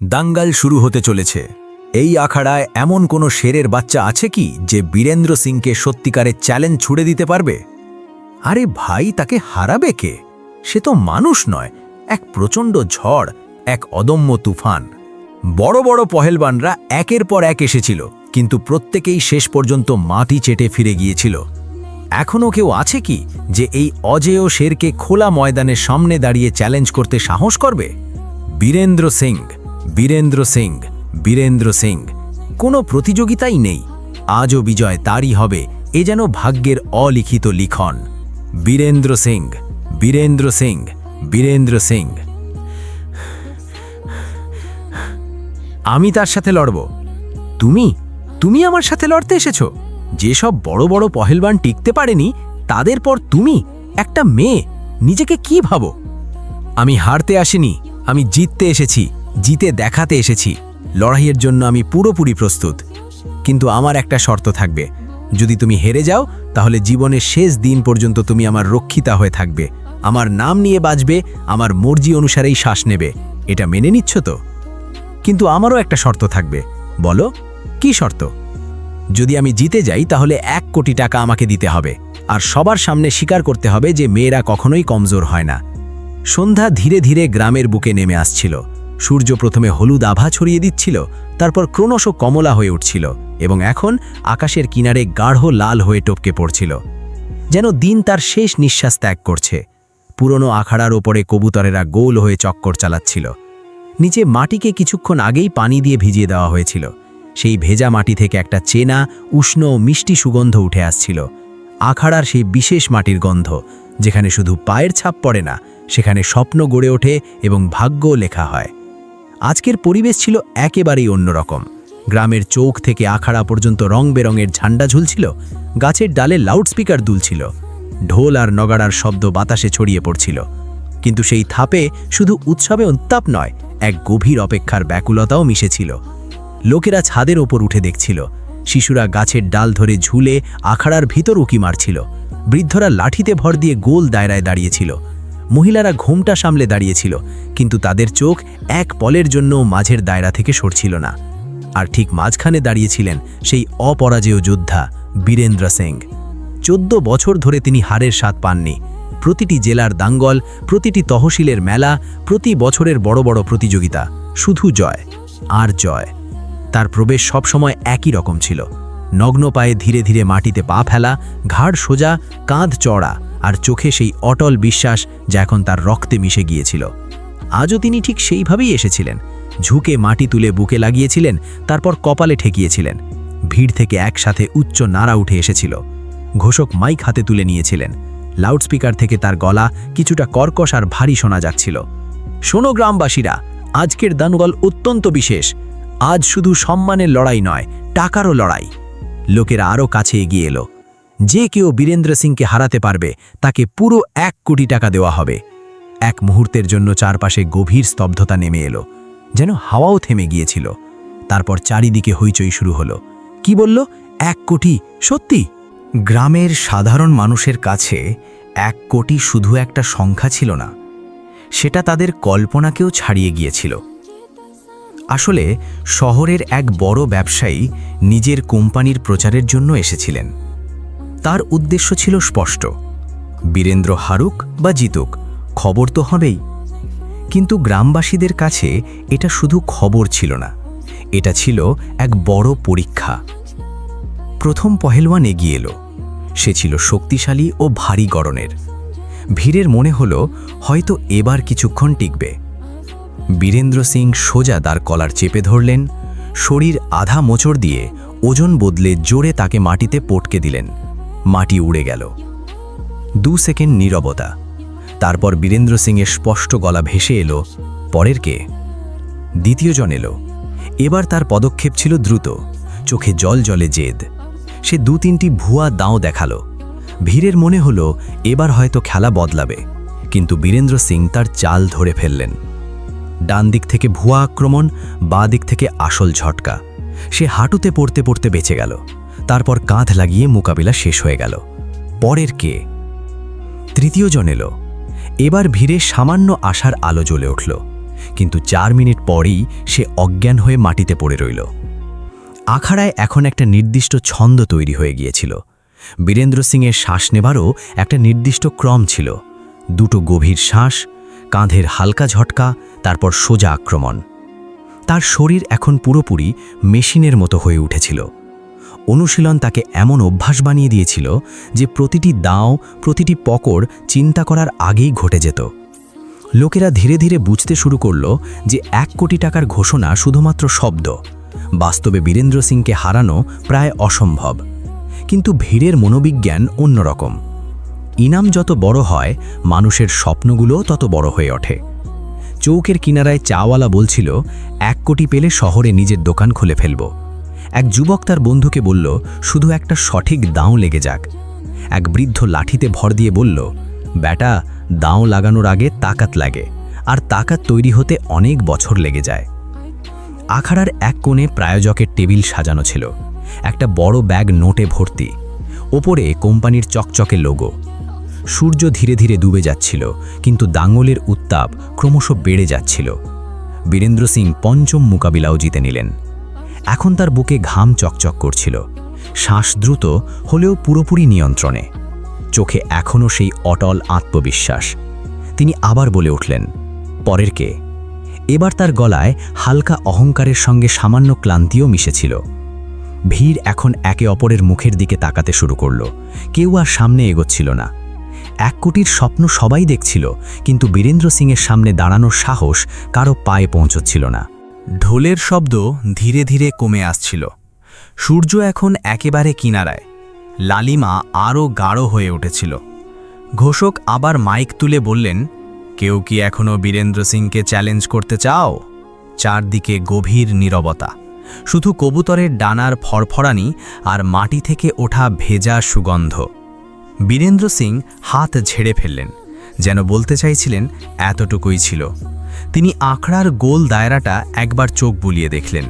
দাঙ্গাল শুরু হতে চলেছে। এই আখাড়ায় এমন কোনো শেরের বাচ্চা আছে কি যে বীরেন্দ্র সিংকে সত্যিকারের চ্যালেঞ্জ ছুড়ে দিতে পারবে? আরে ভাই, তাকে হারাবে কে? সে তো মানুষ নয়, এক প্রচণ্ড ঝড়, এক অদম্য তুফান। বড় বড় পহেলবানরা একের পর এক এসেছিল, কিন্তু প্রত্যেকেই শেষ পর্যন্ত মাটি চেটে ফিরে গিয়েছিল। এখনও কেউ আছে কি যে এই অজেয় শেরকে খোলা ময়দানের সামনে দাঁড়িয়ে চ্যালেঞ্জ করতে সাহস করবে? বীরেন্দ্র সিং, বীরেন্দ্র সিং, বীরেন্দ্র সিং। কোনো প্রতিযোগিতাই নেই। আজও বিজয় তারই হবে, এ যেন ভাগ্যের অলিখিত লিখন। বীরেন্দ্র সিং, বীরেন্দ্র সিং, বীরেন্দ্র সিং। আমি তার সাথে লড়ব। তুমি তুমি আমার সাথে লড়তে এসেছো? যেসব বড় বড় পহেলবান টিকতে পারেনি, তাদের পর তুমি একটা মেয়ে, নিজেকে কি ভাবো? আমি হারতে আসিনি, আমি জিততে এসেছি, জিতে দেখাতে এসেছি। লড়াইয়ের জন্য আমি পুরোপুরি প্রস্তুত। কিন্তু আমার একটা শর্ত থাকবে। যদি তুমি হেরে যাও, তাহলে জীবনের শেষ দিন পর্যন্ত তুমি আমার রক্ষিতা হয়ে থাকবে, আমার নাম নিয়ে বাঁচবে, আমার মর্জি অনুসারেই শ্বাস নেবে। এটা মেনে নিচ্ছ তো? কিন্তু আমারও একটা শর্ত থাকবে। বলো, কি শর্ত? যদি আমি জিতে যাই, তাহলে 1 কোটি টাকা আমাকে দিতে হবে, আর সবার সামনে স্বীকার করতে হবে যে মেয়েরা কখনোই কমজোর হয় না। সন্ধ্যা ধীরে ধীরে গ্রামের বুকে নেমে আসছিল। সূর্য প্রথমে হলুদ আভা ছড়িয়ে দিচ্ছিল, তারপর ক্রমশ কমলা হয়ে উঠছিল, এবং এখন আকাশের কিনারে গাঢ় লাল হয়ে টপকে পড়ছিল, যেন দিন তার শেষ নিঃশ্বাস ত্যাগ করছে। পুরনো আখাড়ার ওপরে কবুতরেরা গোল হয়ে চক্কর চালাচ্ছিল। নিচে মাটিকে কিছুক্ষণ আগেই পানি দিয়ে ভিজিয়ে দেওয়া হয়েছিল। সেই ভেজা মাটি থেকে একটা চেনা, উষ্ণ ও মিষ্টি সুগন্ধ উঠে আসছিল। আখাড়ার সেই বিশেষ মাটির গন্ধ, যেখানে শুধু পায়ের ছাপ পড়ে না, সেখানে স্বপ্ন গড়ে ওঠে এবং ভাগ্যও লেখা হয়। আজকের পরিবেশ ছিল একেবারেই অন্যরকম। গ্রামের চৌক থেকে আখাড়া পর্যন্ত রং বেরঙের ঝান্ডা ঝুলছিল, গাছের ডালে লাউডস্পিকার দুলছিল, ঢোল আর নগাড়ার শব্দ বাতাসে ছড়িয়ে পড়ছিল। কিন্তু সেই থাপে শুধু উৎসবে উত্তাপ নয়, এক গভীর অপেক্ষার ব্যাকুলতাও মিশেছিল। লোকেরা ছাদের ওপর উঠে দেখছিল, শিশুরা গাছের ডাল ধরে ঝুলে আখাড়ার ভিতর উকি মারছিল, বৃদ্ধরা লাঠিতে ভর দিয়ে গোল দায়রায় দাঁড়িয়েছিল, মহিলারা ঘোমটা সামলে দাঁড়িয়েছিল, কিন্তু তাদের চোখ এক পলের জন্য মাঝের দায়রা থেকে সরছিল না। আর ঠিক মাঝখানে দাঁড়িয়েছিলেন সেই অপরাজেয় যোদ্ধা বীরেন্দ্র সিং। 14 বছর ধরে তিনি হারের স্বাদ পাননি। প্রতিটি জেলার দাঙ্গল, প্রতিটি তহসিলের মেলা, প্রতি বছরের বড় বড় প্রতিযোগিতা, শুধু জয় আর জয়। তার প্রবেশ সবসময় একই রকম ছিল, নগ্ন পায়ে ধীরে ধীরে মাটিতে পা ফেলা, ঘাড় সোজা, কাঁধ চড়া, আর চোখে সেই অটল বিশ্বাস যা এখন তার রক্তে মিশে গিয়েছিল। আজও তিনি ঠিক সেইভাবেই এসেছিলেন, ঝুঁকে মাটি তুলে বুকে লাগিয়েছিলেন, তারপর কপালে ঠেকিয়েছিলেন। ভিড় থেকে একসাথে উচ্চ নাড়া উঠে এসেছিল। ঘোষক মাইক হাতে তুলে নিয়েছিলেন। লাউডস্পিকার থেকে তার গলা কিছুটা কর্কশ আর ভারী শোনা যাচ্ছিল। শোনো গ্রামবাসীরা, আজকের দাঙ্গল অত্যন্ত বিশেষ। আজ শুধু সম্মানের লড়াই নয়, টাকারও লড়াই। লোকেরা আরও কাছে এগিয়ে এলো। যে কেউ বীরেন্দ্র সিংকে হারাতে পারবে, তাকে পুরো 1 কোটি টাকা দেওয়া হবে। এক মুহূর্তের জন্য চারপাশে গভীর স্তব্ধতা নেমে এলো, যেন হাওয়াও থেমে গিয়েছিল। তারপর চারিদিকে হইচই শুরু হলো। কি বলল? 1 কোটি? সত্যি? গ্রামের সাধারণ মানুষের কাছে 1 কোটি শুধু একটা সংখ্যা ছিল না, সেটা তাদের কল্পনাকেও ছাড়িয়ে গিয়েছিল। আসলে শহরের এক বড় ব্যবসায়ী নিজের কোম্পানির প্রচারের জন্য এসেছিলেন। তার উদ্দেশ্য ছিল স্পষ্ট, বীরেন্দ্র হারুক বা জিতুক, খবর তো হবেই। কিন্তু গ্রামবাসীদের কাছে এটা শুধু খবর ছিল না, এটা ছিল এক বড় পরীক্ষা। প্রথম পহেলওয়ান এগিয়ে এলো। সে ছিল শক্তিশালী ও ভারী গড়নের। ভিড়ের মনে হলো হয়তো এবার কিছুক্ষণ টিকবে। বীরেন্দ্র সিং সোজা তার কলার চেপে ধরলেন, শরীর আধা মোচড় দিয়ে ওজন বদলে জোরে তাকে মাটিতে পটকে দিলেন। মাটি উড়ে গেল। 2 সেকেন্ড নীরবতা। তারপর বীরেন্দ্র সিংয়ের স্পষ্ট গলা ভেসে এলো, পরের কে? দ্বিতীয়জন এলো। এবার তার পদক্ষেপ ছিল দ্রুত, চোখে জল জলে জেদ। সে 2-3টি ভুয়া দাঁও দেখালো। ভিড়ের মনে হলো এবার হয়তো খেলা বদলাবে, কিন্তু বীরেন্দ্র সিং তার চাল ধরে ফেললেন। ডান দিক থেকে ভুয়া আক্রমণ, বাঁ দিক থেকে আসল ঝটকা। সে হাঁটুতে পড়তে পড়তে বেঁচে গেল। তারপর কাঁধ লাগিয়ে মোকাবিলা শেষ হয়ে গেল। পরের কে? তৃতীয়জন এলো। এবার ভিড়ে সামান্য আশার আলো জ্বলে উঠল, কিন্তু 4 মিনিট পরেই সে অজ্ঞান হয়ে মাটিতে পড়ে রইল। আখাড়ায় এখন একটা নির্দিষ্ট ছন্দ তৈরি হয়ে গিয়েছিল। বীরেন্দ্র সিংয়ের শ্বাস নেবারও একটা নির্দিষ্ট ক্রম ছিল। দুটো গভীর শ্বাস, কাঁধের হালকা ঝটকা, তারপর সোজা আক্রমণ। তার শরীর এখন পুরোপুরি মেশিনের মতো হয়ে উঠেছিল। অনুশীলন তাকে এমন অভ্যাস বানিয়ে দিয়েছিল যে প্রতিটি দাঁও, প্রতিটি পকড় চিন্তা করার আগেই ঘটে যেত। লোকেরা ধীরে ধীরে বুঝতে শুরু করল যে 1 কোটি টাকার ঘোষণা শুধুমাত্র শব্দ। বাস্তবে বীরেন্দ্র সিংকে হারানো প্রায় অসম্ভব। কিন্তু ভিড়ের মনোবিজ্ঞান অন্যরকম। ইনাম যত বড় হয়, মানুষের স্বপ্নগুলো তত বড় হয়ে ওঠে। চৌকের কিনারায় চাওয়ালা বলছিল 1 কোটি পেলে শহরে নিজের দোকান খুলে ফেলব। এক যুবক তার বন্ধুকে বলল, শুধু একটা সঠিক দাঁও লেগে যাক। এক বৃদ্ধ লাঠিতে ভর দিয়ে বলল, ব্যাটা, দাঁও লাগানোর আগে তাকাত লাগে, আর তাকাত তৈরি হতে অনেক বছর লেগে যায়। আখাড়ার এক কোণে প্রায়োজকের টেবিল সাজানো ছিল। একটা বড় ব্যাগ নোটে ভর্তি, ওপরে কোম্পানির চকচকে লোগো। সূর্য ধীরে ধীরে ডুবে যাচ্ছিল, কিন্তু দাঙ্গলের উত্তাপ ক্রমশ বেড়ে যাচ্ছিল। বীরেন্দ্র সিং পঞ্চম মোকাবিলাও জিতে নিলেন। এখন তার বুকে ঘাম চকচক করছিল, শ্বাস দ্রুত হলেও পুরোপুরি নিয়ন্ত্রণে, চোখে এখনও সেই অটল আত্মবিশ্বাস। তিনি আবার বলে উঠলেন, পরের কে? এবার তার গলায় হালকা অহংকারের সঙ্গে সামান্য ক্লান্তিও মিশেছিল। ভিড় এখন একে অপরের মুখের দিকে তাকাতে শুরু করল। কেউ আর সামনে এগোচ্ছিল না। 1 কোটির স্বপ্ন সবাই দেখছিল, কিন্তু বীরেন্দ্র সিংয়ের সামনে দাঁড়ানোর সাহস কারো পায়ে পৌঁছচ্ছিল না। ঢোলের শব্দ ধীরে ধীরে কমে আসছিল। সূর্য এখন একেবারে কিনারায়। লালিমা আরও গাঢ় হয়ে উঠেছিল। ঘোষক আবার মাইক তুলে বললেন, কেউ কি এখনও বীরেন্দ্র সিংকে চ্যালেঞ্জ করতে চাও? চারদিকে গভীর নীরবতা, শুধু কবুতরের ডানার ফরফরানি আর মাটি থেকে ওঠা ভেজা সুগন্ধ। বীরেন্দ্র সিং হাত ঝেড়ে ফেললেন, যেন বলতে চাইছিলেন এতটুকুই ছিল। তিনি আখড়ার গোল দায়রাটা একবার চোখ বুলিয়ে দেখলেন।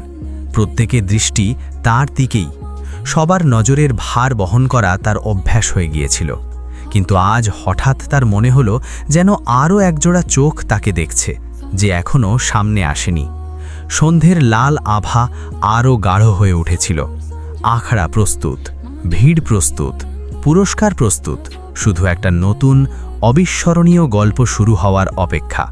প্রত্যেকের দৃষ্টি তার দিকেই। সবার নজরের ভার বহন করা তার অভ্যাস হয়ে গিয়েছিল, কিন্তু আজ হঠাৎ তার মনে হলো যেন আরও একজোড়া চোখ তাকে দেখছে, যে এখনও সামনে আসেনি। সন্ধ্যের লাল আভা আরও গাঢ় হয়ে উঠেছিল। আখড়া প্রস্তুত, ভিড় প্রস্তুত, পুরস্কার প্রস্তুত, শুধু একটা নতুন অবিস্মরণীয় গল্প শুরু হওয়ার অপেক্ষা।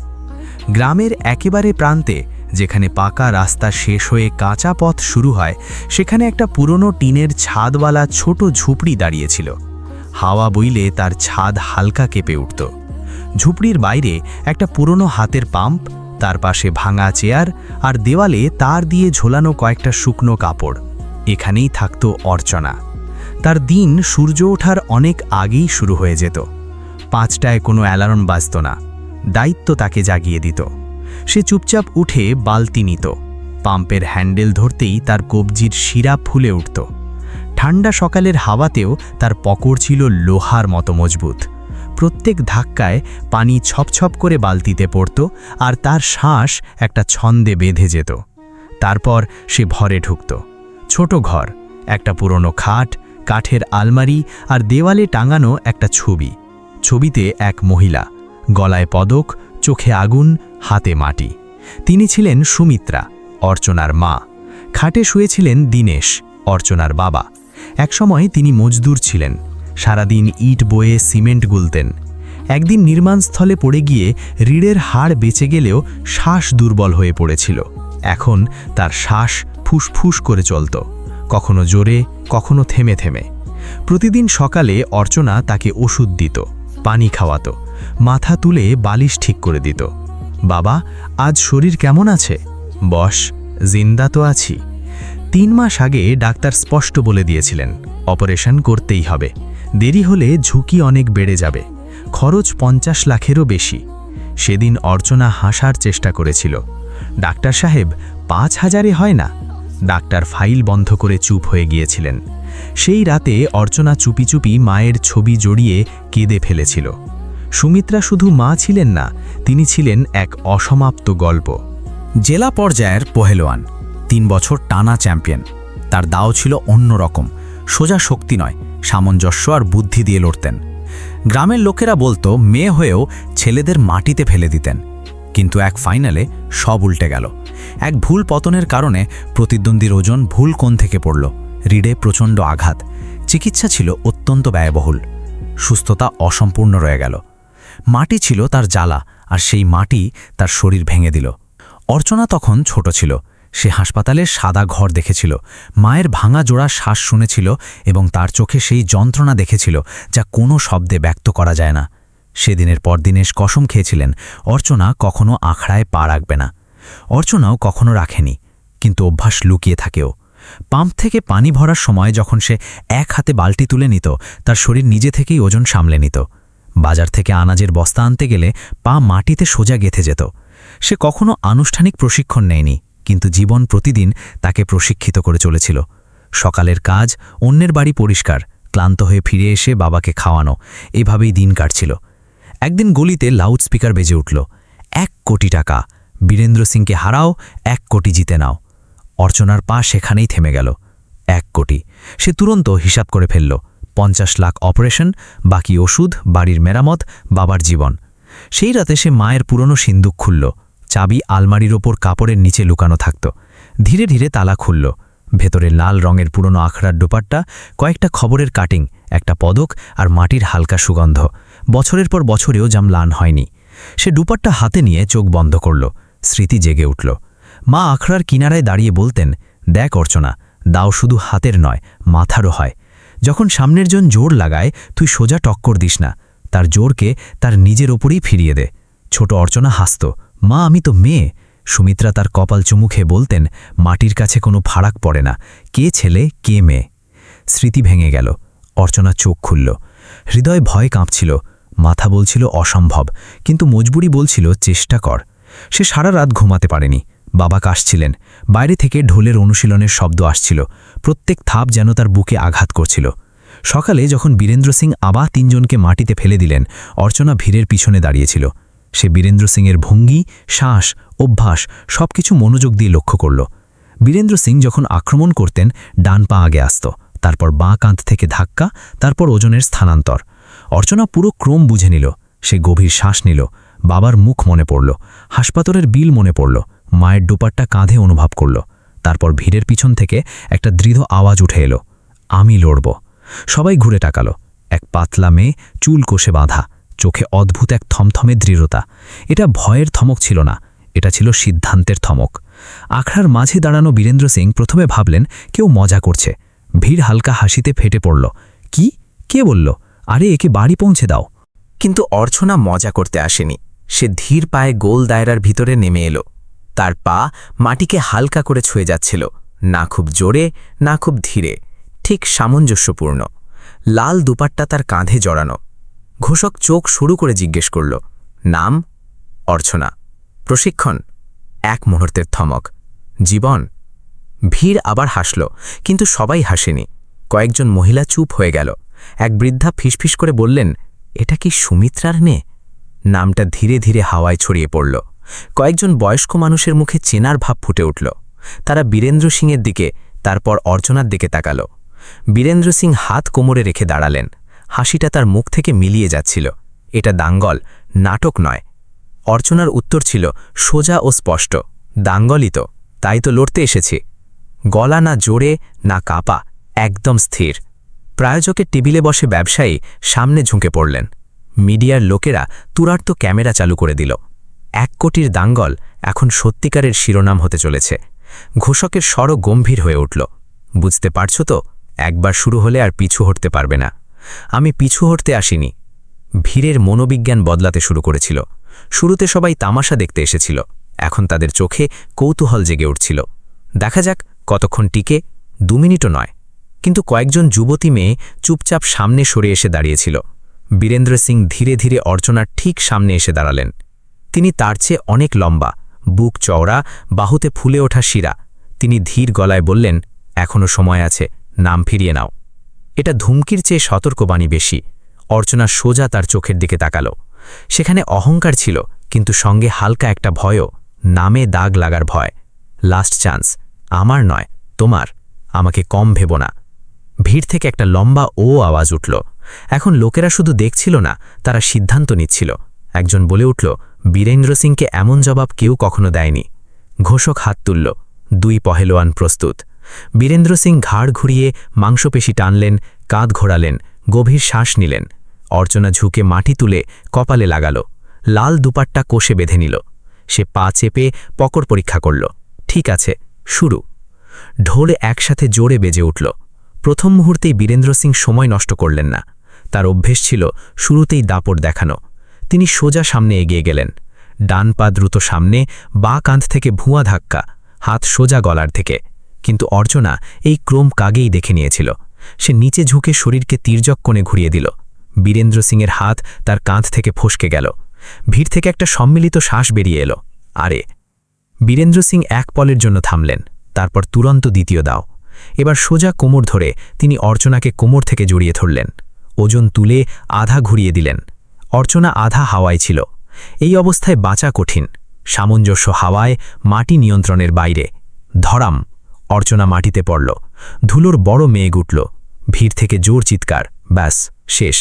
গ্রামের একেবারে প্রান্তে, যেখানে পাকা রাস্তা শেষ হয়ে কাঁচা পথ শুরু হয়, সেখানে একটা পুরনো টিনের ছাদওয়ালা ছোট ঝুপড়ি দাঁড়িয়েছিল। হাওয়া বইলে তার ছাদ হালকা কেঁপে উঠত। ঝুপড়ির বাইরে একটা পুরনো হাতের পাম্প, তার পাশে ভাঙা চেয়ার, আর দেওয়ালে তার দিয়ে ঝোলানো কয়েকটা শুকনো কাপড়। এখানেই থাকত অর্চনা। তার দিন সূর্য ওঠার অনেক আগেই শুরু হয়ে যেত। 5টায় কোনো অ্যালার্ম বাজত না, দায়িত্ব তাকে জাগিয়ে দিত। সে চুপচাপ উঠে বালতি নিত। পাম্পের হ্যান্ডেল ধরতেই তার কবজির শিরা ফুলে উঠত। ঠান্ডা সকালের হাওয়াতেও তার পকড় ছিল লোহার মতো মজবুত। প্রত্যেক ধাক্কায় পানি ছপছপ করে বালতিতে পড়ত, আর তার শ্বাস একটা ছন্দে বেঁধে যেত। তারপর সে ভরে ঢুকত। ছোট ঘর, একটা পুরনো খাট, কাঠের আলমারি, আর দেওয়ালে টাঙানো একটা ছবি। ছবিতে এক মহিলা, গলায় পদক, চোখে আগুন, হাতে মাটি। তিনি ছিলেন সুমিত্রা, অর্চনার মা। খাটে শুয়েছিলেন দীনেশ, অর্চনার বাবা। একসময় তিনি মজদুর ছিলেন, সারাদিন ইট বয়ে সিমেন্ট গুলতেন। একদিন নির্মাণস্থলে পড়ে গিয়ে রিড়ের হাড় বেঁচে গেলেও শ্বাস দুর্বল হয়ে পড়েছিল। এখন তার শ্বাস ফুসফুস করে চলত, কখনো জোরে, কখনো থেমে থেমে। প্রতিদিন সকালে অর্চনা তাকে ওষুধ দিত, পানি খাওয়াতো, মাথা তুলে বালিশ ঠিক করে দিত। বাবা, আজ শরীর কেমন আছে? বস, জিন্দা তো আছি। 3 মাস আগে ডাক্তার স্পষ্ট বলে দিয়েছিলেন, অপারেশন করতেই হবে। দেরি হলে ঝুঁকি অনেক বেড়ে যাবে, খরচ 50 লাখেরও বেশি। সেদিন অর্চনা হাসার চেষ্টা করেছিল। ডাক্তার সাহেব, 5000-এ হয় না। ডাক্তার ফাইল বন্ধ করে চুপ হয়ে গিয়েছিলেন। সেই রাতে অর্চনা চুপি চুপি মায়ের ছবি জড়িয়ে কেঁদে ফেলেছিল। সুমিত্রা শুধু মা ছিলেন না, তিনি ছিলেন এক অসমাপ্ত গল্প। জেলা পর্যায়ের পহেলওয়ান, 3 বছর টানা চ্যাম্পিয়ন। তার দাও ছিল অন্যরকম, সোজা শক্তি নয়, সামঞ্জস্য আর বুদ্ধি দিয়ে লড়তেন। গ্রামের লোকেরা বলতো মেয়ে হয়েও ছেলেদের মাটিতে ফেলে দিতেন। কিন্তু এক ফাইনালে সব উল্টে গেল। এক ভুল পতনের কারণে প্রতিদ্বন্দ্বীর ওজন ভুল কোণ থেকে পড়ল। হৃদয়ে প্রচণ্ড আঘাত। চিকিৎসা ছিল অত্যন্ত ব্যয়বহুল। সুস্থতা অসম্পূর্ণ রয়ে গেল। মাটি ছিল তার জ্বালা, আর সেই মাটি তার শরীর ভেঙে দিল। অর্চনা তখন ছোট ছিল। সে হাসপাতালে সাদা ঘর দেখেছিল, মায়ের ভাঙা জোড়া শ্বাস শুনেছিল এবং তার চোখে সেই যন্ত্রণা দেখেছিল যা কোনো শব্দে ব্যক্ত করা যায় না। সেদিনের পর দিনেশ কসম খেয়েছিলেন অর্চনা কখনো আখড়ায় পা রাখবে না। অর্চনাও কখনো রাখেনি, কিন্তু অভ্যাস লুকিয়ে থাকেও। পাম্প থেকে পানি ভরার সময় যখন সে এক হাতে বালতি তুলে নিত, তার শরীর নিজে থেকেই ওজন সামলে নিত। বাজার থেকে আনাজের বস্তা আনতে গেলে পা মাটিতে সোজা গেঁথে যেত। সে কখনো আনুষ্ঠানিক প্রশিক্ষণ নেয়নি, কিন্তু জীবন প্রতিদিন তাকে প্রশিক্ষিত করে চলেছিল। সকালের কাজ, অন্যের বাড়ি পরিষ্কার, ক্লান্ত হয়ে ফিরে এসে বাবাকে খাওয়ানো, এভাবেই দিন কাটছিল। একদিন গলিতে লাউডস্পিকার বেজে উঠল, 1 কোটি টাকা, বীরেন্দ্র সিংকে হারাও, 1 কোটি জিতে নাও। অর্চনার পা সেখানেই থেমে গেল। 1 কোটি। সে তুরন্ত হিসাব করে ফেলল। 50 লাখ অপারেশন, বাকি ওষুধ, বাড়ির মেরামত, বাবার জীবন। সেই রাতে সে মায়ের পুরনো সিন্দুক খুলল। চাবি আলমারির ওপর কাপড়ের নিচে লুকানো থাকত। ধীরে ধীরে তালা খুলল। ভেতরে লাল রঙের পুরনো আখড়ার দুপাট্টা, কয়েকটা খবরের কাটিং, একটা পদক আর মাটির হালকা সুগন্ধ। বছরের পর বছরেও যা ম্লান হয়নি। সে দুপাট্টা হাতে নিয়ে চোখ বন্ধ করল। স্মৃতি জেগে উঠল। মা আখড়ার কিনারায় দাঁড়িয়ে বলতেন, দেখ অর্চনা, দাও শুধু হাতের নয়, মাথারও হয়। যখন সামনের জন জোর লাগায়, তুই সোজা টক্কর দিস না, তার জোরকে তার নিজের ওপরেই ফিরিয়ে দে। ছোট অর্চনা হাসত, মা আমি তো মেয়ে। সুমিত্রা তার কপাল চুমুখে বলতেন, মাটির কাছে কোনো ফারাক পড়ে না, কে ছেলে কে মেয়ে। স্মৃতি ভেঙে গেল। অর্চনা চোখ খুলল। হৃদয় ভয় কাঁপছিল। মাথা বলছিল অসম্ভব, কিন্তু মজবুরি বলছিল চেষ্টা কর। সে সারা রাত ঘুমাতে পারেনি। বাবা কাশছিলেন। বাইরে থেকে ঢোলের অনুশীলনের শব্দ আসছিল। প্রত্যেক থাপ যেন তার বুকে আঘাত করছিল। সকালে যখন বীরেন্দ্র সিং আবার 3 জনকে মাটিতে ফেলে দিলেন, অর্চনা ভিড়ের পিছনে দাঁড়িয়েছিল। সে বীরেন্দ্র সিংয়ের ভঙ্গি, শ্বাস, অভ্যাস সবকিছু মনোযোগ দিয়ে লক্ষ্য করল। বীরেন্দ্র সিং যখন আক্রমণ করতেন, ডান পা আগে আসত, তারপর বাঁ কাঁধ থেকে ধাক্কা, তারপর ওজনের স্থানান্তর। অর্চনা পুরো ক্রম বুঝে নিল। সে গভীর শ্বাস নিল। বাবার মুখ মনে পড়ল, হাসপাতালের বিল মনে পড়ল, মায়ের দুপাট্টা কাঁধে অনুভব করল। তারপর ভিড়ের পিছন থেকে একটা দৃঢ় আওয়াজ উঠে এলো, আমি লড়ব। সবাই ঘুরে তাকালো। এক পাতলা মেয়ে, চুল কোষে বাঁধা, চোখে অদ্ভুত এক থমথমে দৃঢ়তা। এটা ভয়ের থমক ছিল না, এটা ছিল সিদ্ধান্তের থমক। আখড়ার মাঝে দাঁড়ানো বীরেন্দ্র সিং প্রথমে ভাবলেন কেউ মজা করছে। ভিড় হালকা হাসিতে ফেটে পড়ল। কি? কে বলল? আরে একে বাড়ি পৌঁছে দাও। কিন্তু অর্চনা মজা করতে আসেনি। সে ধীর পায়ে গোল দায়রার ভিতরে নেমে এলো। তার পা মাটিকে হালকা করে ছুঁয়ে যাচ্ছিল, না খুব জোরে, না খুব ধীরে, ঠিক সামঞ্জস্যপূর্ণ। লাল দুপাট্টা তার কাঁধে জড়ানো। ঘোষক চোখ শুরু করে জিজ্ঞেস করল, নাম? অর্চনা। প্রশিক্ষণ? 1 মুহূর্তের থমক। জীবন? ভিড় আবার হাসল, কিন্তু সবাই হাসেনি। কয়েকজন মহিলা চুপ হয়ে গেল। এক বৃদ্ধা ফিসফিস করে বললেন, এটা কি সুমিত্রার মেয়ে? নামটা ধীরে ধীরে হাওয়ায় ছড়িয়ে পড়ল। কয়েকজন বয়স্ক মানুষের মুখে চেনার ভাব ফুটে উঠল। তারা বীরেন্দ্র সিংয়ের দিকে, তারপর অর্চনার দিকে তাকালো। বীরেন্দ্র সিং হাত কোমরে রেখে দাঁড়ালেন। হাসিটা তার মুখ থেকে মিলিয়ে যাচ্ছিল। এটা দাঙ্গল, নাটক নয়। অর্চনার উত্তর ছিল সোজা ও স্পষ্ট, দাঙ্গলই তো, তাই তো লড়তে এসেছি। গলা না জোরে, না কাপা, একদম স্থির। প্রায়োজকের টেবিলে বসে ব্যবসায়ী সামনে ঝুঁকে পড়লেন। মিডিয়ার লোকেরা তুরার্ত ক্যামেরা চালু করে দিল। 1 কোটির দাঙ্গল এখন সত্যিকারের শিরোনাম হতে চলেছে। ঘোষকের স্বরও গম্ভীর হয়ে উঠল, বুঝতে পারছো তো, একবার শুরু হলে আর পিছু হটতে পারবে না। আমি পিছু হটতে আসিনি। ভিড়ের মনোবিজ্ঞান বদলাতে শুরু করেছিল। শুরুতে সবাই তামাশা দেখতে এসেছিল, এখন তাদের চোখে কৌতূহল জেগে উঠছিল। দেখা যাক কতক্ষণ টিকে, 2 মিনিটও নয়। কিন্তু কয়েকজন যুবতী মেয়ে চুপচাপ সামনে সরে এসে দাঁড়িয়েছিল। বীরেন্দ্র সিং ধীরে ধীরে অর্চনার ঠিক সামনে এসে দাঁড়ালেন। তিনি তার চেয়ে অনেক লম্বা, বুক চওড়া, বাহুতে ফুলে ওঠা শিরা। তিনি ধীর গলায় বললেন, এখনো সময় আছে, নাম ফিরিয়ে নাও। এটা ধুমকির চেয়ে সতর্কবাণী বেশি। অর্চনা সোজা তার চোখের দিকে তাকালো। সেখানে অহংকার ছিল, কিন্তু সঙ্গে হালকা একটা ভয়ও, নামে দাগ লাগার ভয়। লাস্ট চান্স, আমার নয়, তোমার। আমাকে কম ভেবো না। ভিড় থেকে একটা লম্বা ও আওয়াজ উঠল। এখন লোকেরা শুধু দেখছিল না, তারা সিদ্ধান্ত নিচ্ছিল। একজন বলে উঠল, বীরেন্দ্র সিংকে এমন জবাব কেউ কখনো দেয়নি। ঘোষক হাত তুলল। 2 পহেলওয়ান প্রস্তুত। বীরেন্দ্র সিং ঘাড় ঘুরিয়ে মাংসপেশি টানলেন, কাঁধ ঘোরালেন, গভীর শ্বাস নিলেন। অর্চনা ঝুঁকে মাটি তুলে কপালে লাগাল। লাল দুপাট্টা কোষে বেঁধে নিল। সে পা চেপে পকড় পরীক্ষা করল। ঠিক আছে, শুরু। ঢোল একসাথে জোরে বেজে উঠল। প্রথম মুহূর্তেই বীরেন্দ্র সিং সময় নষ্ট করলেন না। তার অভ্যেস ছিল শুরুতেই দাপট দেখানো। তিনি সোজা সামনে এগিয়ে গেলেন। ডান পা দ্রুত সামনে, বাঁ কাঁধ থেকে ভুয়া ধাক্কা, হাত সোজা গলার থেকে। কিন্তু অর্চনা এই ক্রম কাগেই দেখে নিয়েছিল। সে নিচে ঝুঁকে শরীরকে তির্যক কোণে ঘুরিয়ে দিল। বীরেন্দ্র সিংয়ের হাত তার কাঁধ থেকে ফসকে গেল। ভিড় থেকে একটা সম্মিলিত শ্বাস বেরিয়ে এলো। আরে! বীরেন্দ্র সিং এক পলের জন্য থামলেন, তারপর তুরন্ত দ্বিতীয় দাও। এবার সোজা কোমর ধরে তিনি অর্চনাকে কোমর থেকে জড়িয়ে ধরলেন। ওজন তুলে আধা ঘুরিয়ে দিলেন। অর্চনা আধা হাওয়ায় ছিল। এই অবস্থায় বাঁচা কঠিন। সামঞ্জস্য হাওয়ায়, মাটি নিয়ন্ত্রণের বাইরে। ধরাম! অর্চনা মাটিতে পড়ল। ধুলোর বড় মেঘ উঠল। ভিড় থেকে জোর চিৎকার। ব্যাস, শেষ।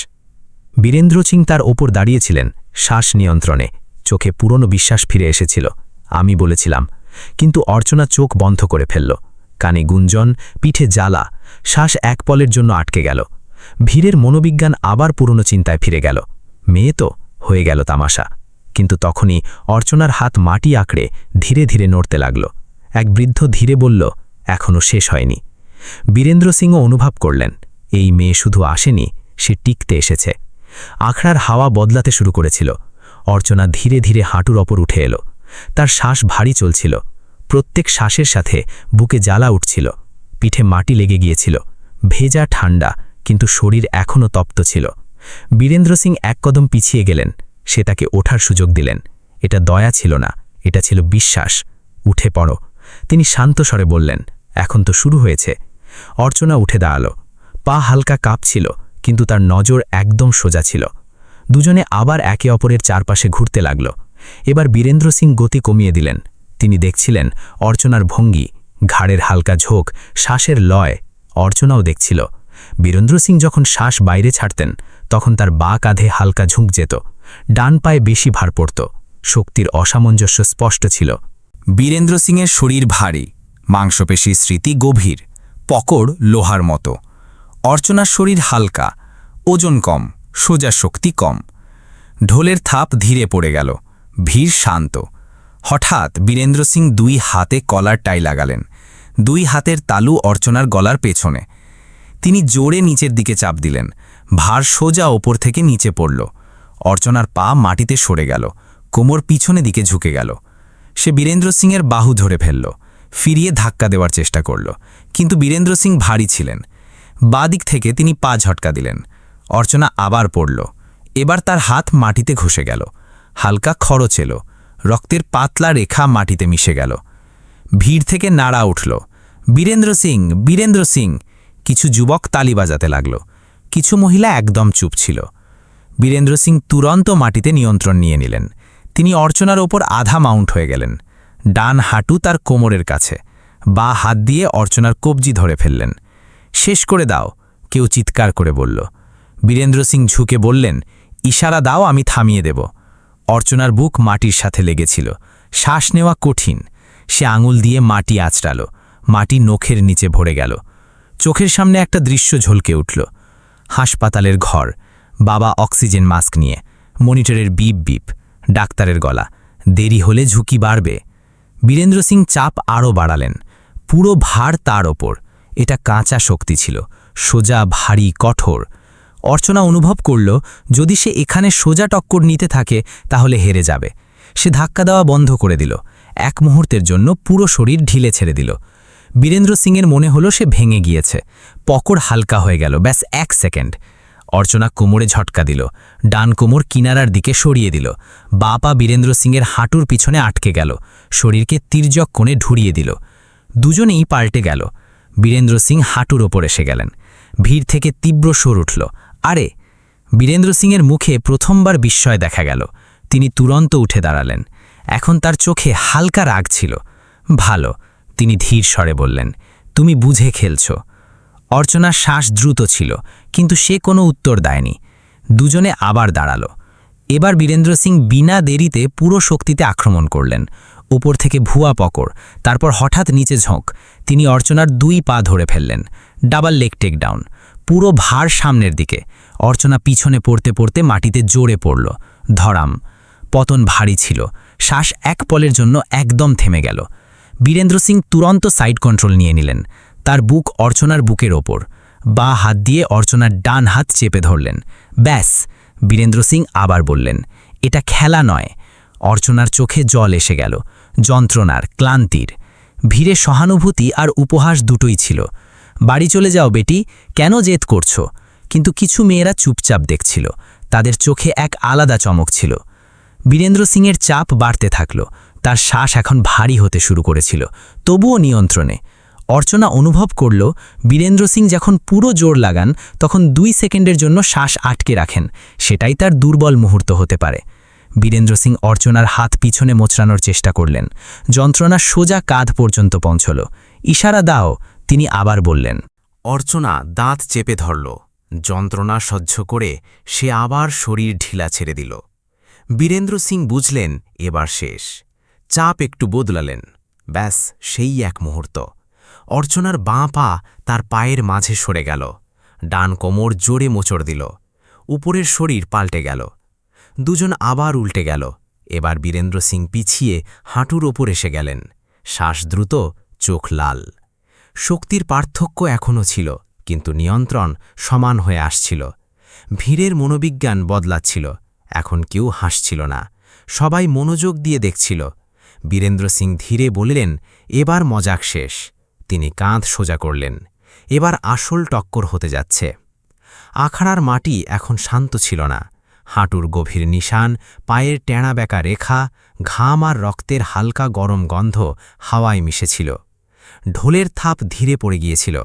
বীরেন্দ্র সিং তার ওপর দাঁড়িয়েছিলেন, শ্বাস নিয়ন্ত্রণে। চোখে পুরনো বিশ্বাস ফিরে এসেছিল। আমি বলেছিলাম। কিন্তু অর্চনা চোখ বন্ধ করে ফেলল। কানে গুঞ্জন, পিঠে জ্বালা, শ্বাস এক পলের জন্য আটকে গেল। ভিড়ের মনোবিজ্ঞান আবার পুরনো চিন্তায় ফিরে গেল। মেয়ে তো, হয়ে গেল তামাশা। কিন্তু তখনই অর্চনার হাত মাটি আঁকড়ে ধীরে ধীরে নড়তে লাগল। এক বৃদ্ধ ধীরে বলল, এখনও শেষ হয়নি। বীরেন্দ্র সিংও অনুভব করলেন, এই মেয়ে শুধু আসেনি, সে টিকতে এসেছে। আখড়ার হাওয়া বদলাতে শুরু করেছিল। অর্চনা ধীরে ধীরে হাঁটুর ওপর উঠে এলো। তার শ্বাস ভারী চলছিল। প্রত্যেক শ্বাসের সাথে বুকে জ্বালা উঠছিল। পিঠে মাটি লেগে গিয়েছিল। ভেজা ঠান্ডা, কিন্তু শরীর এখনও তপ্ত ছিল। বীরেন্দ্র সিং এক কদম পিছিয়ে গেলেন। সে তাকে ওঠার সুযোগ দিলেন। এটা দয়া ছিল না, এটা ছিল বিশ্বাস। উঠে পড়ো, তিনি শান্ত স্বরে বললেন। এখন তো শুরু হয়েছে। অর্চনা উঠে দাঁড়ালো। পা হালকা কাঁপছিল, কিন্তু তার নজর একদম সোজা ছিল। দুজনে আবার একে অপরের চারপাশে ঘুরতে লাগল। এবার বীরেন্দ্র সিং গতি কমিয়ে দিলেন। তিনি দেখছিলেন অর্চনার ভঙ্গি, ঘাড়ের হালকা ঝোঁক, শ্বাসের লয়। অর্চনাও দেখছিল। বীরেন্দ্র সিং যখন শ্বাস বাইরে ছাড়তেন, তখন তার বাঁ কাঁধে হালকা ঝুঁক যেত। ডান পায়ে বেশি ভার পড়ত। শক্তির অসামঞ্জস্য স্পষ্ট ছিল। বীরেন্দ্র সিংয়ের শরীর ভারী, মাংসপেশী স্মৃতি গভীর, পকড় লোহার মতো। অর্চনার শরীর হালকা, ওজন কম, সোজা শক্তি কম। ঢোলের থাপ ধীরে পড়ে গেল। ভিড় শান্ত। হঠাৎ বীরেন্দ্র সিং 2 হাতে কলার টাই লাগালেন। 2 হাতের তালু অর্চনার গলার পেছনে। তিনি জোরে নিচের দিকে চাপ দিলেন। ভার সোজা ওপর থেকে নিচে পড়ল। অর্চনার পা মাটিতে সরে গেল। কোমর পিছনে দিকে ঝুঁকে গেল। সে বীরেন্দ্র সিংয়ের বাহু ধরে ফেলল। ফিরিয়ে ধাক্কা দেওয়ার চেষ্টা করল, কিন্তু বীরেন্দ্র সিং ভারী ছিলেন। বাঁ দিক থেকে তিনি পা ঝটকা দিলেন। অর্চনা আবার পড়ল। এবার তার হাত মাটিতে ঘষে গেল। হালকা খরচ এলো। রক্তের পাতলা রেখা মাটিতে মিশে গেল। ভিড় থেকে নাড়া উঠল। বীরেন্দ্র সিং, বীরেন্দ্র সিং! কিছু যুবক তালি বাজাতে লাগল। কিছু মহিলা একদম চুপ ছিল। বীরেন্দ্র সিং তুরন্ত মাটিতে নিয়ন্ত্রণ নিয়ে নিলেন। তিনি অর্চনার ওপর আধা মাউন্ট হয়ে গেলেন। ডান হাঁটু তার কোমরের কাছে। বাঁ হাত দিয়ে অর্চনার কবজি ধরে ফেললেন। শেষ করে দাও, কেউ চিৎকার করে বলল। বীরেন্দ্র সিং ঝুঁকে বললেন, ইশারা দাও, আমি থামিয়ে দেব। অর্চনার বুক মাটির সাথে লেগেছিল। শ্বাস নেওয়া কঠিন। সে আঙুল দিয়ে মাটি আঁচড়াল। মাটি নখের নিচে ভরে গেল। চোখের সামনে একটা দৃশ্য ঝলকে উঠল। হাসপাতালের ঘর, বাবা অক্সিজেন মাস্ক নিয়ে, মনিটরের বিপ বিপ, ডাক্তারের গলা। দেরি হলে ঝুঁকি বাড়বে। বীরেন্দ্র সিং চাপ আরও বাড়ালেন। পুরো ভার তার ওপর। এটা কাঁচা শক্তি ছিল, সোজা, ভারী, কঠোর। অর্চনা অনুভব করল, যদি সে এখানে সোজা টক্কর নিতে থাকে তাহলে হেরে যাবে। সে ধাক্কা দেওয়া বন্ধ করে দিল। এক মুহূর্তের জন্য পুরো শরীর ঢিলে ছেড়ে দিল। বীরেন্দ্র সিংয়ের মনে হলো সে ভেঙে গিয়েছে। পকড় হালকা হয়ে গেল, ব্যাস 1 সেকেন্ড। অর্চনা কোমরে ঝটকা দিল। ডান কোমর কিনারার দিকে সরিয়ে দিল। বাঁ পা বীরেন্দ্র সিংয়ের হাঁটুর পিছনে আটকে গেল। শরীরকে তির্যক কোণে ঢুরিয়ে দিল। দুজনেই পাল্টে গেল। বীরেন্দ্র সিং হাঁটুর ওপর এসে গেলেন। ভিড় থেকে তীব্র সুর উঠল, আরে! বীরেন্দ্র সিংয়ের মুখে প্রথমবার বিস্ময় দেখা গেল। তিনি তুরন্ত উঠে দাঁড়ালেন। এখন তার চোখে হালকা রাগ ছিল। ভালো, তিনি ধীর স্বরে বললেন, তুমি বুঝে খেলছ। অর্চনার শ্বাস দ্রুত ছিল, কিন্তু সে কোনো উত্তর দেয়নি। দুজনে আবার দাঁড়ালো। এবার বীরেন্দ্র সিং বিনা দেরিতে পুরো শক্তিতে আক্রমণ করলেন। উপর থেকে ভুয়া পকড়, তারপর হঠাৎ নিচে ঝোঁক। তিনি অর্চনার 2 পা ধরে ফেললেন। ডাবল লেগ টেক ডাউন, পুরো ভার সামনের দিকে। অর্চনা পিছনে পড়তে পড়তে মাটিতে জোরে পড়ল। ধরাম। পতন ভারী ছিল। শ্বাস এক পলের জন্য একদম থেমে গেল। বীরেন্দ্র সিং তুরন্ত সাইড কন্ট্রোল নিয়ে নিলেন। তার বুক অর্চনার বুকের ওপর, বা হাত দিয়ে অর্চনার ডান হাত চেপে ধরলেন। ব্যাস। বীরেন্দ্র সিং আবার বললেন, এটা খেলা নয়। অর্চনার চোখে জল এসে গেল, যন্ত্রণার, ক্লান্তির। ভিড়ে সহানুভূতি আর উপহাস দুটোই ছিল। বাড়ি চলে যাও বেটি, কেন জেদ করছো? কিন্তু কিছু মেয়েরা চুপচাপ দেখছিল। তাদের চোখে এক আলাদা চমক ছিল। বীরেন্দ্র সিংয়ের চাপ বাড়তে থাকল। তার শ্বাস এখন ভারী হতে শুরু করেছিল, তবুও নিয়ন্ত্রণে। অর্চনা অনুভব করল বীরেন্দ্র সিং যখন পুরো জোর লাগান তখন 2 সেকেন্ডের জন্য শ্বাস আটকে রাখেন। সেটাই তার দুর্বল মুহূর্ত হতে পারে। বীরেন্দ্র সিং অর্চনার হাত পিছনে মোচড়ানোর চেষ্টা করলেন। যন্ত্রণা সোজা কাঁধ পর্যন্ত পৌঁছল। ইশারা দাও, তিনি আবার বললেন। অর্চনা দাঁত চেপে ধরল। যন্ত্রণা সহ্য করে সে আবার শরীর ঢিলা ছেড়ে দিল। বীরেন্দ্র সিং বুঝলেন এবার শেষ। চাপ একটু বদলালেন। ব্যাস, সেই এক মুহূর্ত। অর্চনার বাঁ পা তার পায়ের মাঝে সরে গেল। ডান কোমর জোরে মোচড় দিল। উপরের শরীর পাল্টে গেল। দুজন আবার উল্টে গেল। এবার বীরেন্দ্র সিং পিছিয়ে হাঁটুর ওপর এসে গেলেন। শ্বাস দ্রুত, চোখ লাল। শক্তির পার্থক্য এখনও ছিল, কিন্তু নিয়ন্ত্রণ সমান হয়ে আসছিল। ভিড়ের মনোবিজ্ঞান বদলাচ্ছিল। এখন কেউ হাসছিল না, সবাই মনোযোগ দিয়ে দেখছিল। বীরেন্দ্র সিং ধীরে বললেন, এবার মজাক শেষ। তিনি কাঁধ সোজা করলেন। এবার আসল টক্কর হতে যাচ্ছে। আখাড়ার মাটি এখন শান্ত ছিল না। হাঁটুর গভীর নিশান, পায়ের টেঁড়া বেঁকা রেখা, ঘাম আর রক্তের হালকা গরম গন্ধ হাওয়ায় মিশেছিল। ঢোলের থাপ ধীরে পড়ে গিয়েছিল।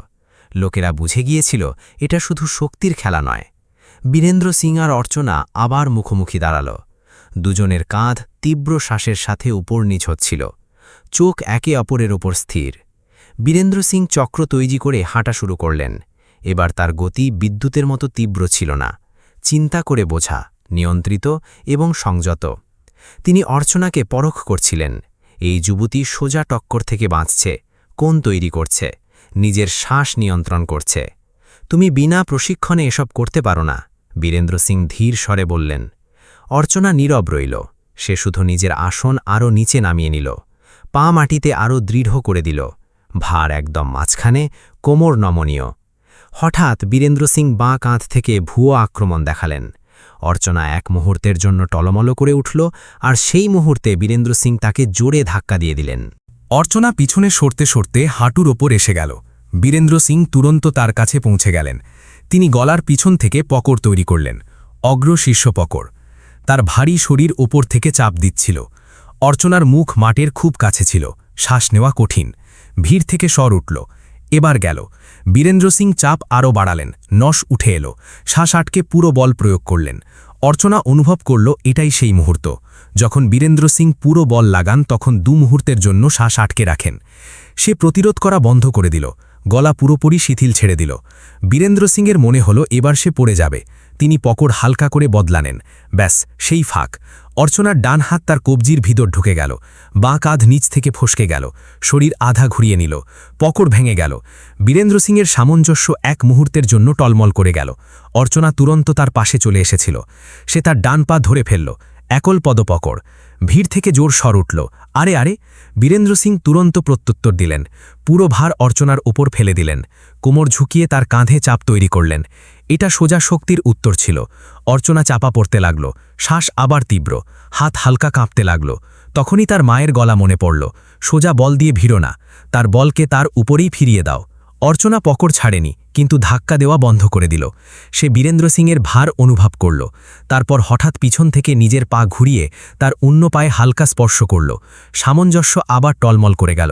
লোকেরা বুঝে গিয়েছিল এটা শুধু শক্তির খেলা নয়। বীরেন্দ্র সিং আর অর্চনা আবার মুখোমুখি দাঁড়াল। দুজনের কাঁধ তীব্র শ্বাসের সাথে উপর নিচ হচ্ছিল। চোখ একে অপরের ওপর স্থির। বীরেন্দ্র সিং চক্র তৈরি করে হাঁটা শুরু করলেন। এবার তার গতি বিদ্যুতের মতো তীব্র ছিল না, চিন্তা করে বোঝা, নিয়ন্ত্রিত এবং সংযত। তিনি অর্চনাকে পরখ করছিলেন। এই যুবতী সোজা টক্কর থেকে বাঁচছে, কোণ তৈরি করছে, নিজের শ্বাস নিয়ন্ত্রণ করছে। তুমি বিনা প্রশিক্ষণে এসব করতে পারো না, বীরেন্দ্র সিং ধীর স্বরে বললেন। অর্চনা নীরব রইল। সে শুধু নিজের আসন আরও নিচে নামিয়ে নিল, পা মাটিতে আরও দৃঢ় করে দিল। ভার একদম মাঝখানে, কোমর নমনীয়। হঠাৎ বীরেন্দ্র সিং বাঁ কাঁধ থেকে ভুয়ো আক্রমণ দেখালেন। অর্চনা এক মুহূর্তের জন্য টলমল করে উঠল, আর সেই মুহূর্তে বীরেন্দ্র সিং তাকে জোরে ধাক্কা দিয়ে দিলেন। অর্চনা পিছনে সরতে সরতে হাঁটুর ওপর এসে গেল। বীরেন্দ্র সিং তুরন্ত তার কাছে পৌঁছে গেলেন। তিনি গলার পিছন থেকে পকড় তৈরি করলেন, অগ্র শীর্ষ পকড়। তার ভারী শরীর ওপর থেকে চাপ দিচ্ছিল। অর্চনার মুখ মাটির খুব কাছে ছিল, শ্বাস নেওয়া কঠিন। ভিড় থেকে স্বর উঠল। এবার গেল। বীরেন্দ্র সিং চাপ আরও বাড়ালেন। নস উঠে এলো। শ্বাস আটকে পুরো বল প্রয়োগ করলেন। অর্চনা অনুভব করল এটাই সেই মুহূর্ত যখন বীরেন্দ্র সিং পুরো বল লাগান, তখন 2 মুহূর্তের জন্য শ্বাস আটকে রাখেন। সে প্রতিরোধ করা বন্ধ করে দিল। গলা পুরোপুরি শিথিল ছেড়ে দিল। বীরেন্দ্র সিংয়ের মনে হলো এবার সে পড়ে যাবে। তিনি পকড় হালকা করে বদলানেন। ব্যাস, সেই ফাঁক। অর্চনার ডান হাত তার কবজির ভিতর ঢুকে গেল। বাঁ কাঁধ নিচ থেকে ফসকে গেল। শরীর আধা ঘুরিয়ে নিল। পকড় ভেঙে গেল। বীরেন্দ্র সিংয়ের সামঞ্জস্য এক মুহূর্তের জন্য টলমল করে গেল। অর্চনা তুরন্ত তার পাশে চলে এসেছিল। সে তার ডান পা ধরে ফেলল। একল পদপকড়। ভিড় থেকে জোর স্বর উঠল, আরে আরে! বীরেন্দ্র সিং তুরন্ত প্রত্যুত্তর দিলেন। পুরো ভার অর্চনার ওপর ফেলে দিলেন। কোমর ঝুঁকিয়ে তার কাঁধে চাপ তৈরি করলেন। এটা সোজা শক্তির উত্তর ছিল। অর্চনা চাপা পড়তে লাগল। শ্বাস আবার তীব্র। হাত হালকা কাঁপতে লাগল। তখনই তার মায়ের গলা মনে পড়ল, সোজা বল দিয়ে ভিড়ো না, তার বলকে তার উপরেই ফিরিয়ে দাও। অর্চনা পকড় ছাড়েনি, কিন্তু ধাক্কা দেওয়া বন্ধ করে দিল। সে বীরেন্দ্র সিংয়ের ভার অনুভব করল। তারপর হঠাৎ পিছন থেকে নিজের পা ঘুরিয়ে তার অন্য পায়ে হালকা স্পর্শ করল। সামঞ্জস্য আবার টলমল করে গেল।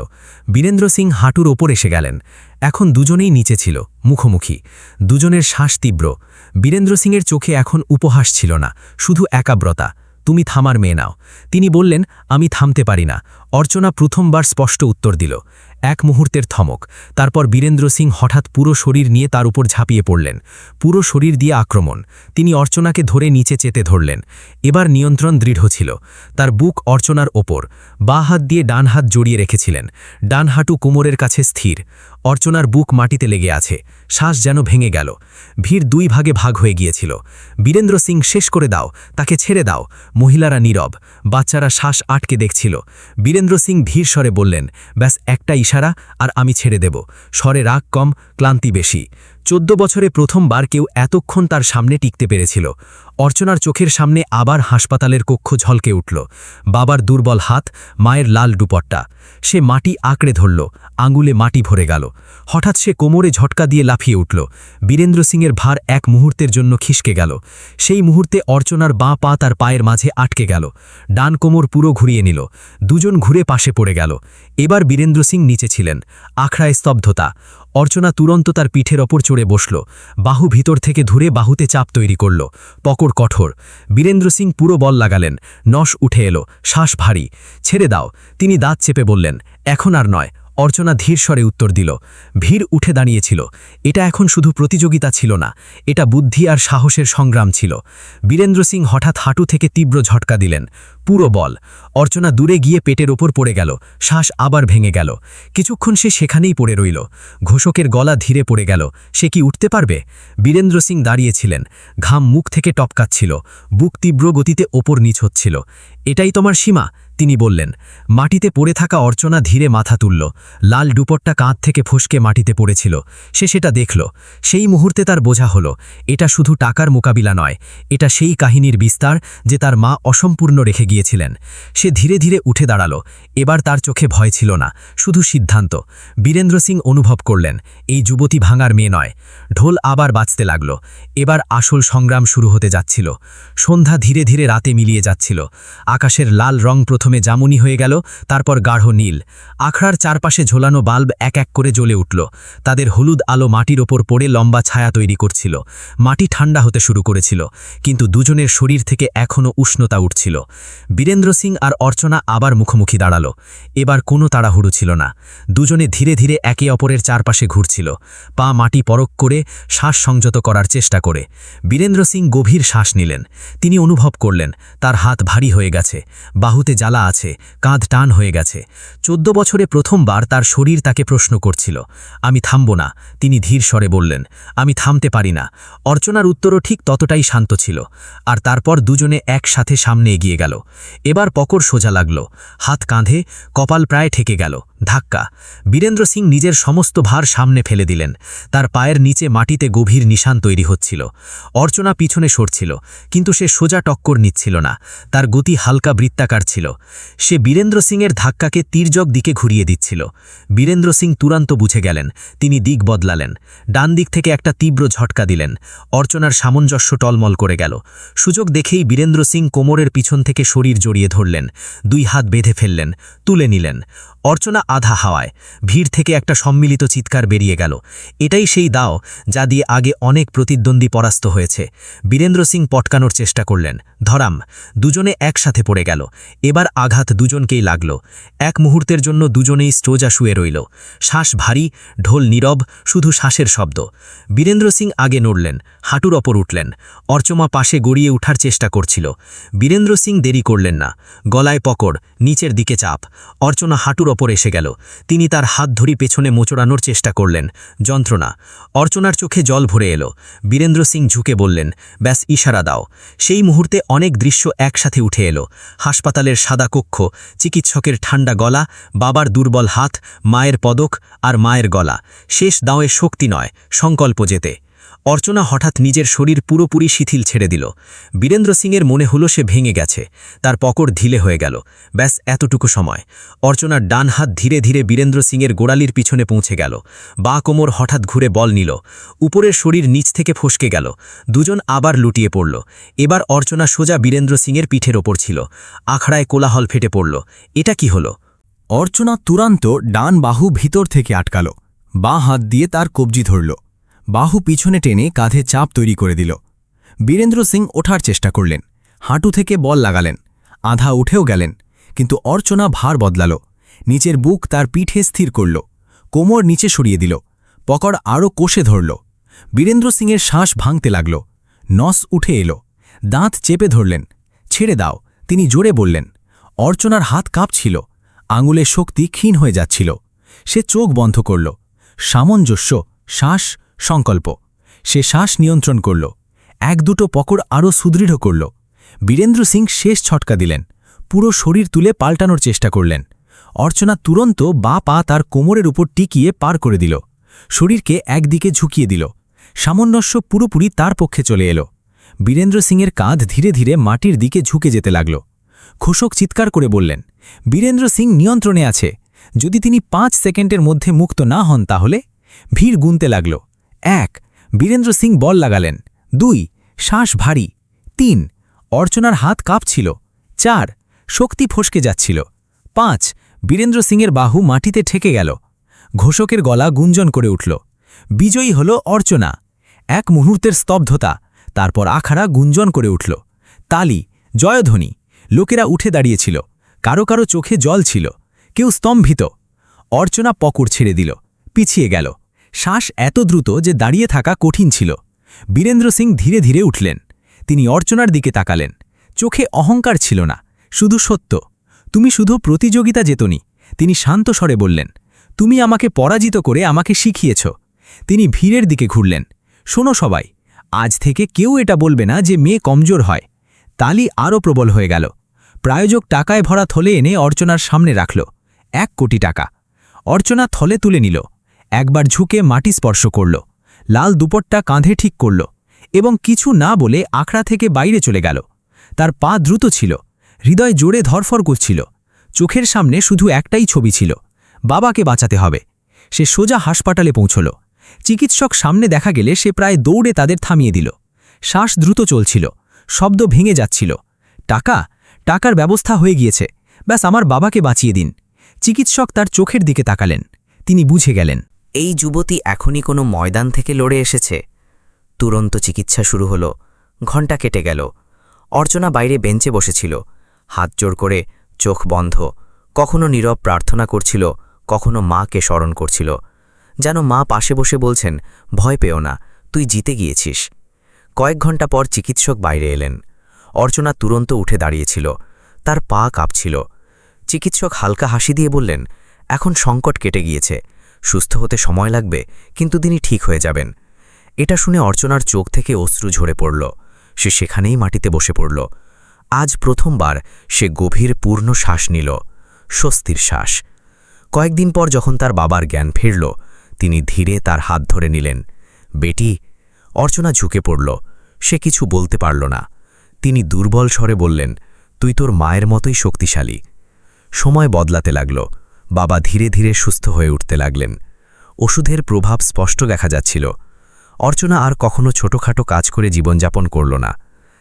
বীরেন্দ্র সিং হাঁটুর ওপর এসে গেলেন। এখন দুজনেই নিচে ছিল, মুখোমুখি। দুজনের শ্বাস তীব্র। বীরেন্দ্র সিংয়ের চোখে এখন উপহাস ছিল না, শুধু একাগ্রতা। তুমি থামার মেয়ে নাও। তিনি বললেন, আমি থামতে পারি না। অর্চনা প্রথমবার স্পষ্ট উত্তর দিল, এক মুহূর্তের থমক, তারপর বীরেন্দ্র সিং হঠাৎ পুরো শরীর নিয়ে তার উপর ঝাঁপিয়ে পড়লেন। পুরো শরীর দিয়ে আক্রমণ। তিনি অর্চনাকে ধরে নিচে চেতে ধরলেন। এবার নিয়ন্ত্রণ দৃঢ় ছিল। তার বুক অর্চনার ওপর, বাঁ হাত দিয়ে ডান হাত জড়িয়ে রেখেছিলেন। ডান হাঁটু কোমরের কাছে স্থির। অর্চনার বুক মাটিতে লেগে আছে, শ্বাস যেন ভেঙে গেল। ভিড় দুই ভাগে ভাগ হয়ে গিয়েছিল। বীরেন্দ্র সিং, শেষ করে দাও, তাকে ছেড়ে দাও। মহিলারা নীরব, বাচ্চারা শ্বাস আটকে দেখছিল। বীরেন্দ্র সিং ধীর স্বরে বললেন, ব্যাস একটা ইশারা আর আমি ছেড়ে দেব। স্বরে রাগ কম, ক্লান্তি বেশি। 14 বছরে প্রথমবার কেউ এতক্ষণ তার সামনে টিকতে পেরেছিল। অর্চনার চোখের সামনে আবার হাসপাতালের কক্ষ ঝলকে উঠল। বাবার দুর্বল হাত, মায়ের লাল দুপট্টা। সে মাটি আঁকড়ে ধরল, আঙুলে মাটি ভরে গেল। হঠাৎ সে কোমরে ঝটকা দিয়ে লাফিয়ে উঠল। বীরেন্দ্র সিংয়ের ভার এক মুহূর্তের জন্য খিসকে গেল। সেই মুহূর্তে অর্চনার বাঁ পা তার পায়ের মাঝে আটকে গেল। ডান কোমর পুরো ঘুরিয়ে নিল। দুজন ঘুরে পাশে পড়ে গেল। এবার বীরেন্দ্র সিং নিচে ছিলেন। আখড়ায় স্তব্ধতা। অর্চনা তুরন্ত তার পিঠের ওপর চড়ে বসল। বাহু ভিতর থেকে ধরে বাহুতে চাপ তৈরি করল। পকড় কঠোর। বীরেন্দ্র সিং পুরো বল লাগালেন। নস উঠে এলো, শ্বাস ভারী। ছেড়ে দাও, তিনি দাঁত চেপে বললেন। এখন আর নয়। অর্চনা ধীর স্বরে উত্তর দিল। ভিড় উঠে দাঁড়িয়েছিল। এটা এখন শুধু প্রতিযোগিতা ছিল না, এটা বুদ্ধি আর সাহসের সংগ্রাম ছিল। বীরেন্দ্র সিং হঠাৎ হাঁটু থেকে তীব্র ঝটকা দিলেন। পুরো বল। অর্চনা দূরে গিয়ে পেটের ওপর পড়ে গেল। শ্বাস আবার ভেঙে গেল। কিছুক্ষণ সে সেখানেই পড়ে রইল। ঘোষকের গলা ধীরে পড়ে গেল। সে কি উঠতে পারবে? বীরেন্দ্র সিং দাঁড়িয়েছিলেন। ঘাম মুখ থেকে টপকাচ্ছিল। বুক তীব্র গতিতে ওপর নিচ হচ্ছিল। এটাই তোমার সীমা, তিনি বললেন। মাটিতে পড়ে থাকা অর্চনা ধীরে মাথা তুলল। লাল দুপট্টা কাঁধ থেকে ফসকে মাটিতে পড়েছিল। সে সেটা দেখল। সেই মুহূর্তে তার বোঝা হলো, এটা শুধু টাকার মোকাবিলা নয়, এটা সেই কাহিনীর বিস্তার যে তার মা অসম্পূর্ণ রেখে গিয়েছিলেন। সে ধীরে ধীরে উঠে দাঁড়ালো। এবার তার চোখে ভয় ছিল না, শুধু সিদ্ধান্ত। বীরেন্দ্র সিং অনুভব করলেন, এই যুবতী ভাঙার মেয়ে নয়। ঢোল আবার বাজতে লাগল। এবার আসল সংগ্রাম শুরু হতে যাচ্ছিল। সন্ধ্যা ধীরে ধীরে রাতে মিলিয়ে যাচ্ছিল। আকাশের লাল রং প্রথমে জামুনি হয়ে গেল, তারপর গাঢ় নীল। আখড়ার চারপাশে ঝোলানো বাল্ব এক এক করে জ্বলে উঠল। তাদের হলুদ আলো মাটির ওপর পড়ে লম্বা ছায়া তৈরি করছিল। মাটি ঠান্ডা হতে শুরু করেছিল, কিন্তু দুজনের শরীর থেকে এখনও উষ্ণতা উঠছিল। বীরেন্দ্র সিং আর অর্চনা আবার মুখোমুখি দাঁড়াল। এবার কোনো তাড়াহুড়ো ছিল না। দুজনে ধীরে ধীরে একে অপরের চারপাশে ঘুরছিল, পা মাটি পরক করে, শ্বাস সংযত করার চেষ্টা করে। বীরেন্দ্র সিং গভীর শ্বাস নিলেন। তিনি অনুভব করলেন, তার হাত ভারী হয়ে গেছে, বাহুতে জ্বালা আছে, কাঁধ টান হয়ে গেছে। 14 বছরে প্রথমবার তার শরীর তাকে প্রশ্ন করছিল। আমি থামব না, তিনি ধীর স্বরে বললেন। আমি থামতে পারি না। অর্চনার উত্তরও ঠিক ততটাই শান্ত ছিল। আর তারপর দুজনে একসাথে সামনে এগিয়ে গেল। এবার পকড় সোজা লাগল। হাত কাঁধে, কপাল প্রায় ঠেকে গেল। ধাক্কা। বীরেন্দ্র সিং নিজের সমস্ত ভার সামনে ফেলে দিলেন। তার পায়ের নিচে মাটিতে গভীর নিশান তৈরি হচ্ছিল। অর্চনা পিছনে সরছিল, কিন্তু সে সোজা টক্কর নিচ্ছিল না। তার গতি হালকা বৃত্তাকার ছিল। সে বীরেন্দ্র সিংয়ের ধাক্কাকে তির্যক দিকে ঘুরিয়ে দিচ্ছিল। বীরেন্দ্র সিং তুরন্ত বুঝে গেলেন। তিনি দিক বদলালেন। ডান দিক থেকে একটা তীব্র ঝটকা দিলেন। অর্চনার সামঞ্জস্য টলমল করে গেল। সুযোগ দেখেই বীরেন্দ্র সিং কোমরের পিছন থেকে শরীর জড়িয়ে ধরলেন। দুই হাত বেঁধে ফেললেন, তুলে নিলেন। অর্চনা আধা হাওয়ায়। ভিড় থেকে একটা সম্মিলিত চিৎকার বেরিয়ে গেল। এটাই সেই দাও যা দিয়ে আগে অনেক প্রতিদ্বন্দ্বী পরাস্ত হয়েছে। বীরেন্দ্র সিং পটকানোর চেষ্টা করলেন। ধরাম। দুজনে একসাথে পড়ে গেল। এবার আঘাত দুজনকেই লাগল। এক মুহূর্তের জন্য দুজনেই স্ট্রোজা শুয়ে রইল। শ্বাস ভারী, ঢোল নীরব, শুধু শ্বাসের শব্দ। বীরেন্দ্র সিং আগে নড়লেন, হাঁটুর ওপর উঠলেন। অর্চনা পাশে গড়িয়ে ওঠার চেষ্টা করছিল। বীরেন্দ্র সিং দেরি করলেন না। গলায় পকড়, নিচের দিকে চাপ। অর্চনা হাঁটুর ওপর এসে গেল। তিনি তার হাত ধরি পেছনে মোচড়ানোর চেষ্টা করলেন। যন্ত্রণা। অর্চনার চোখে জল ভরে এলো। বীরেন্দ্র সিং ঝুঁকে বললেন, ব্যাস ইশারা দাও। সেই মুহূর্তে অনেক দৃশ্য একসাথে উঠে এলো। হাসপাতালের সাদা কক্ষ, চিকিৎসকের ঠান্ডা গলা, বাবার দুর্বল হাত, মায়ের পদক আর মায়ের গলা। শেষ দাঁয়ে শক্তি নয়, সংকল্প যেতে। অর্চনা হঠাৎ নিজের শরীর পুরোপুরি শিথিল ছেড়ে দিল। বীরেন্দ্র সিংয়ের মনে হলো সে ভেঙে গেছে। তার পকড় ঢিলে হয়ে গেল। ব্যাস এতটুকু সময়। অর্চনার ডান হাত ধীরে ধীরে বীরেন্দ্র সিংয়ের গোড়ালির পিছনে পৌঁছে গেল। বাঁ কোমর হঠাৎ ঘুরে বল নিল। উপরের শরীর নিচ থেকে ফসকে গেল। দুজন আবার লুটিয়ে পড়ল। এবার অর্চনা সোজা বীরেন্দ্র সিংয়ের পিঠের ওপর ছিল। আখড়ায় কোলাহল ফেটে পড়ল। এটা কি হলো? অর্চনা তুরন্ত ডান বাহু ভিতর থেকে আটকাল। বাঁ হাত দিয়ে তার কবজি ধরল। বাহু পিছনে টেনে কাঁধে চাপ তৈরি করে দিল। বীরেন্দ্র সিং ওঠার চেষ্টা করলেন। হাঁটু থেকে বল লাগালেন। আধা উঠেও গেলেন, কিন্তু অর্চনা ভার বদলাল। নিচের বুক তার পিঠে স্থির করল। কোমর নিচে সরিয়ে দিল। পকড় আরও কষে ধরল। বীরেন্দ্র সিংয়ের শ্বাস ভাঙতে লাগল। নস উঠে এলো। দাঁত চেপে ধরলেন। ছেড়ে দাও, তিনি জোরে বললেন। অর্চনার হাত কাঁপছিল। আঙুলের শক্তি ক্ষীণ হয়ে যাচ্ছিল। সে চোখ বন্ধ করল। সামঞ্জস্য, শ্বাস, সংকল্প। সে শ্বাস নিয়ন্ত্রণ করল। এক দুটো পকড় আরও সুদৃঢ় করল। বীরেন্দ্র সিং শেষ ছটকা দিলেন। পুরো শরীর তুলে পাল্টানোর চেষ্টা করলেন। অর্চনা তুরন্ত বা পা তার কোমরের উপর টিকিয়ে পার করে দিল। শরীরকে একদিকে ঝুঁকিয়ে দিল। সামঞ্জস্য পুরোপুরি তার পক্ষে চলে এলো। বীরেন্দ্র সিংয়ের কাঁধ ধীরে ধীরে মাটির দিকে ঝুঁকে যেতে লাগল। ঘোষক চিৎকার করে বললেন, বীরেন্দ্র সিং নিয়ন্ত্রণে আছে। যদি তিনি 5 সেকেন্ডের মধ্যে মুক্ত না হন তাহলে। ভিড় গুনতে লাগল। 1, বীরেন্দ্র সিং বল লাগালেন। 2, শ্বাস ভারী। 3, অর্চনার হাত কাঁপছিল। 4, শক্তি ফসকে যাচ্ছিল। 5, বীরেন্দ্র সিংয়ের বাহু মাটিতে ঠেকে গেল। ঘোষকের গলা গুঞ্জন করে উঠল। বিজয়ী হল অর্চনা। এক মুহূর্তের স্তব্ধতা, তারপর আখাড়া গুঞ্জন করে উঠল। তালি, জয়ধ্বনি। লোকেরা উঠে দাঁড়িয়েছিল। কারো কারো চোখে জল ছিল। কেউ স্তম্ভিত। অর্চনা পকড় ছেড়ে দিল, পিছিয়ে গেল। শ্বাস এত দ্রুত যে দাঁড়িয়ে থাকা কঠিন ছিল। বীরেন্দ্র সিং ধীরে ধীরে উঠলেন। তিনি অর্চনার দিকে তাকালেন। চোখে অহংকার ছিল না, শুধু সত্য। তুমি শুধু প্রতিযোগিতা জেতনি, তিনি শান্ত স্বরে বললেন। তুমি আমাকে পরাজিত করে আমাকে শিখিয়েছ। তিনি ভিড়ের দিকে ঘুরলেন। শোনো সবাই, আজ থেকে কেউ এটা বলবে না যে মেয়ে কমজোর হয়। তালি আরও প্রবল হয়ে গেল। প্রায়োজক টাকায় ভরা থলে এনে অর্চনার সামনে রাখল। 1 কোটি টাকা। অর্চনা থলে তুলে নিল। একবার ঝুঁকে মাটি স্পর্শ করল। লাল দুপট্টা কাঁধে ঠিক করল এবং কিছু না বলে আখড়া থেকে বাইরে চলে গেল। তার পা দ্রুত ছিল। হৃদয় জোরে ধরফর করছিল। চোখের সামনে শুধু একটাই ছবি ছিল, বাবাকে বাঁচাতে হবে। সে সোজা হাসপাতালে পৌঁছল। চিকিৎসক সামনে দেখা গেলে সে প্রায় দৌড়ে তাদের থামিয়ে দিল। শ্বাস দ্রুত চলছিল। শব্দ ভেঙে যাচ্ছিল। টাকার ব্যবস্থা হয়ে গিয়েছে, ব্যাস আমার বাবাকে বাঁচিয়ে দিন। চিকিৎসক তার চোখের দিকে তাকালেন। তিনি বুঝে গেলেন, এই যুবতী এখনই কোনো ময়দান থেকে লড়ে এসেছে। তুরন্ত চিকিৎসা শুরু হলো। ঘণ্টা কেটে গেল। অর্চনা বাইরে বেঞ্চে বসেছিল, হাত জোড় করে, চোখ বন্ধ। কখনো নীরব প্রার্থনা করছিল, কখনো মাকে স্মরণ করছিল। যেন মা পাশে বসে বলছেন, ভয় পেও না, তুই জিতে গিয়েছিস। কয়েক ঘণ্টা পর চিকিৎসক বাইরে এলেন। অর্চনা তুরন্ত উঠে দাঁড়িয়েছিল। তার পা কাঁপছিল। চিকিৎসক হালকা হাসি দিয়ে বললেন, এখন সংকট কেটে গিয়েছে, সুস্থ হতে সময় লাগবে, কিন্তু তিনি ঠিক হয়ে যাবেন। এটা শুনে অর্চনার চোখ থেকে অশ্রু ঝরে পড়ল। সে সেখানেই মাটিতে বসে পড়ল। আজ প্রথমবার সে গভীর পূর্ণ শ্বাস নিল, স্বস্তির শ্বাস। কয়েকদিন পর যখন তার বাবার জ্ঞান ফিরল, তিনি ধীরে তার হাত ধরে নিলেন। বেটি। অর্চনা ঝুঁকে পড়ল। সে কিছু বলতে পারল না। তিনি দুর্বল স্বরে বললেন, তুই তোর মায়ের মতোই শক্তিশালী। সময় বদলাতে লাগল। বাবা ধীরে ধীরে সুস্থ হয়ে উঠতে লাগলেন। ওষুধের প্রভাব স্পষ্ট দেখা যাচ্ছিল। অর্চনা আর কখনো ছোটখাটো কাজ করে জীবনযাপন করল না।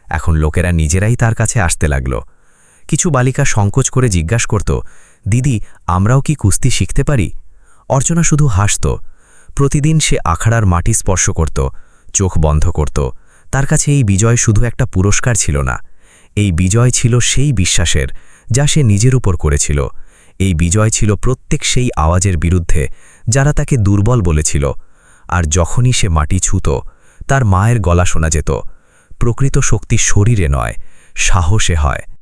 এখন লোকেরা নিজেরাই তার কাছে আসতে লাগল। কিছু বালিকা সংকোচ করে জিজ্ঞাসা করত, দিদি, আমরাও কি কুস্তি শিখতে পারি? অর্চনা শুধু হাসত। প্রতিদিন সে আখাড়ার মাটি স্পর্শ করত, চোখ বন্ধ করত। তার কাছে এই বিজয় শুধু একটা পুরস্কার ছিল না, এই বিজয় ছিল সেই বিশ্বাসের যা সে নিজের উপর করেছিল। এই বিজয় ছিল প্রত্যেক সেই আওয়াজের বিরুদ্ধে যারা তাকে দুর্বল বলেছিল। আর যখনই সে মাটি ছুঁত, তার মায়ের গলা শোনা যেত, প্রকৃত শক্তি শরীরে নয়, সাহসে হয়।